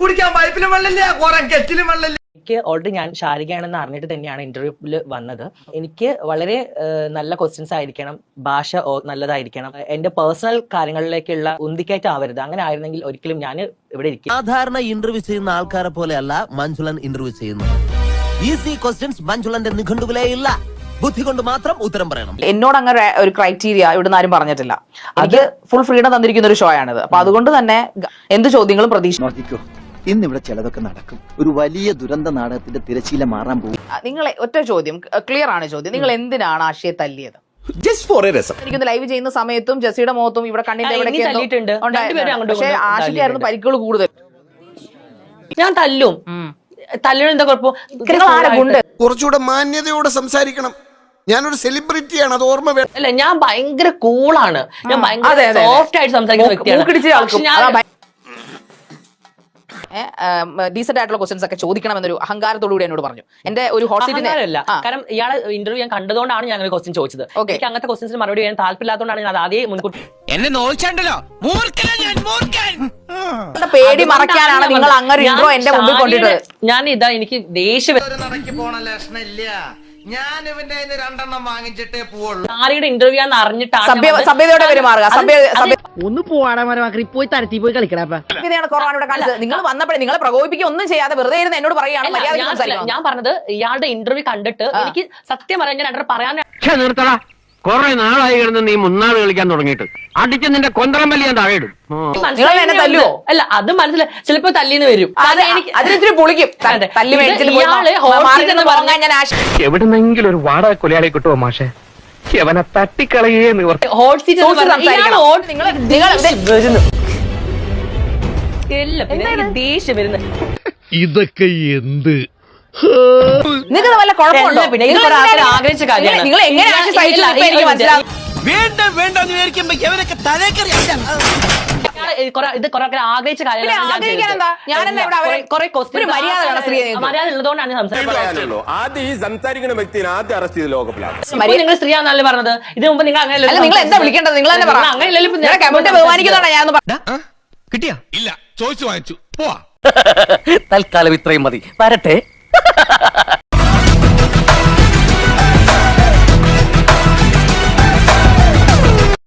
കുടിക്കാൻ പൈപ്പിലും വെള്ളമില്ല, കുറെ കെറ്റിലും വെള്ളമില്ല. എനിക്ക് ഓൾറെഡി ഞാൻ ശാരികയാണെന്ന് അറിഞ്ഞിട്ട് തന്നെയാണ് ഇന്റർവ്യൂവിൽ വന്നത്. എനിക്ക് വളരെ നല്ല ക്വസ്റ്റ്യൻസ് ആയിരിക്കണം, ഭാഷ നല്ലതായിരിക്കണം, എന്റെ പേഴ്സണൽ കാര്യങ്ങളിലേക്കുള്ള ഉന്തിക്കയറ്റാവരുത്. അങ്ങനെ ആയിരുന്നെങ്കിൽ ഒരിക്കലും ഞാൻ ഇവിടെ ഇരിക്കും. സാധാരണ ഇന്റർവ്യൂ ചെയ്യുന്ന ആൾക്കാരെ പോലെയല്ല മഞ്ജുളൻ ഇന്റർവ്യൂ ചെയ്യുന്നത്. ഈസി ക്വസ്റ്റ്യൻസ് മഞ്ജുളന്റെ നിഘണ്ടുവിലേ ഇല്ല. ബുദ്ധി കൊണ്ട് മാത്രം ഉത്തരം പറയണം. എന്നോട് അങ്ങനെ ഒരു ക്രൈറ്റീരിയ ഇവിടുന്ന് ആരും പറഞ്ഞിട്ടില്ല. അത് ഫുൾ ഫ്രീഡം തന്നിരിക്കുന്ന ഒരു ഷോ ആണിത്. അപ്പൊ അതുകൊണ്ട് തന്നെ എന്ത് ചോദ്യങ്ങളും പ്രതീക്ഷിക്കും. ഇന്നിവിടെ ചിലതൊക്കെ നടക്കും. ഒരു വലിയ ദുരന്ത നാടകത്തിന്റെ തിരശീല മാറാൻ പോകും. നിങ്ങൾ ഒറ്റ ചോദ്യം, ക്ലിയർ ആണ് ചോദ്യം, നിങ്ങൾ എന്തിനാണ് ആശയെ തല്ലിയത്? എനിക്കൊന്ന് ലൈവ് ചെയ്യുന്ന സമയത്തും ജെസ്സിയുടെ മുഖത്തും ഇവിടെ കണ്ണിന്റെ പക്ഷേ ആശയ്ക്കായിരുന്നു പരിക്കുകൾ കൂടുതൽ. ഞാൻ തല്ലും, തല്ലിന് എന്താ കുഴപ്പം? കുറച്ചുകൂടെ മാന്യതയോടെ സംസാരിക്കണം. ഞാനൊരു സെലിബ്രിറ്റിയാണ്, അത് ഓർമ്മ വേണം. അല്ല, ഞാൻ ഭയങ്കര കൂളാണ്, ഞാൻ ഭയങ്കര സോഫ്റ്റ് ആയിട്ട് സംസാരിക്കുന്ന വ്യക്തിയാണ്. ഡീസന്റ് ആയിട്ടുള്ള ക്വസ്റ്റ്യൻസ് ഒക്കെ ചോദിക്കണം എന്നൊരു അഹങ്കാരത്തോടുകൂടി എന്നോട് പറഞ്ഞു. എന്റെ ഒരു ഹോസ്റ്റലില്ല, കാരണം ഇയാളെ ഇന്റർവ്യൂ ഞാൻ കണ്ടതുകൊണ്ടാണ് ഞാൻ ഒരു ക്വസ്റ്റ്യൻ ചോദിച്ചത്. എനിക്ക് അങ്ങനത്തെ ക്വസ്റ്റ്യൻസിന് മറുപടി ചെയ്യാൻ താല്പര്യമില്ലാത്തതുകൊണ്ടാണ് ഞാൻ ആദ്യം മുൻകൂട്ടി എന്നെ നോയിച്ചല്ലോ. പേടി മറയ്ക്കാനാണ് നിങ്ങൾ അങ്ങനെ ഇൻട്രോ എന്റെ മുമ്പിൽ കൊണ്ടിട്ടത്. ഞാൻ ഇതാ, എനിക്ക് ദേഷ്യം പോണ ലക്ഷണില്ല. ഞാൻ ഇവന്റെ രണ്ടെണ്ണം വാങ്ങിച്ചിട്ടേ പോവുള്ളൂ. ആരുടെ ഇന്റർവ്യൂ ആണെന്ന് അറിഞ്ഞിട്ടാണ് സഭ്യതയോടെ പെരുമാറുക. ഒന്ന് പോവാടാ മരമാക്കി പോയി തരത്തി പോയി കളിക്കടാ. നിങ്ങൾ വന്നപ്പോഴേ നിങ്ങളെ പ്രകോപിപ്പിക്കുക ഒന്നും ചെയ്യാതെ വെറുതെ ഇരുന്ന് എന്നോട് പറയുകയാണ്. ഞാൻ പറഞ്ഞത് ഇയാളുടെ ഇന്റർവ്യൂ കണ്ടിട്ട് എനിക്ക് സത്യം പറയാൻ ഞാൻ പറയാൻ നിർത്തടാ. കൊറേ നാളായി കിടന്ന് നീ മുന്നാള് കളിക്കാൻ തുടങ്ങിയിട്ട് അടിച്ച് നിന്റെ കൊന്തറം വലിയ താഴെയിടും. തല്ലുവോ? അല്ല, അത് മനസ്സിലായി. ചിലപ്പോ തല്ലിന്ന് വരും, അതിനിത്തിരി പൊളിക്കും. എവിടുന്നെങ്കിലും ഒരു വാടക കൊലയാളെ കിട്ടുമോ മാഷെ? അവനെ തട്ടിക്കളയേ ഹോട്ട് സീറ്റ് ദേഷ്യം വരുന്നത്. ഇതൊക്കെ എന്ത് നിങ്ങൾക്ക് വല്ല കുഴപ്പമുണ്ടോ? പിന്നെ ആഗ്രഹിച്ച കാര്യമാണ്. നിങ്ങൾ എങ്ങനെ എനിക്ക് മനസ്സിലാവും. ഇത് കുറെ ആഗ്രഹിച്ച കാര്യമാണ്. മര്യാദ ഉള്ളതുകൊണ്ടാണ് സംസാരിക്കുന്ന വ്യക്തിയെ ആദ്യം അറസ്റ്റ് ചെയ്ത് ലോകപ്പിലാണ്. നിങ്ങൾ സ്ത്രീയാണല്ലേ പറഞ്ഞത്? ഇതിനു മുമ്പ് നിങ്ങൾ അങ്ങനെ നിങ്ങൾ എന്താ വിളിക്കേണ്ടത്? നിങ്ങൾ തന്നെ പറഞ്ഞു. അങ്ങനെ ബഹുമാനിക്കുന്നതാണ് ഞാൻ. കിട്ടിയാ ഇല്ല, ചോദിച്ചു വാങ്ങിച്ചു പോവാ. തൽക്കാലം ഇത്രയും മതി. വരട്ടെ.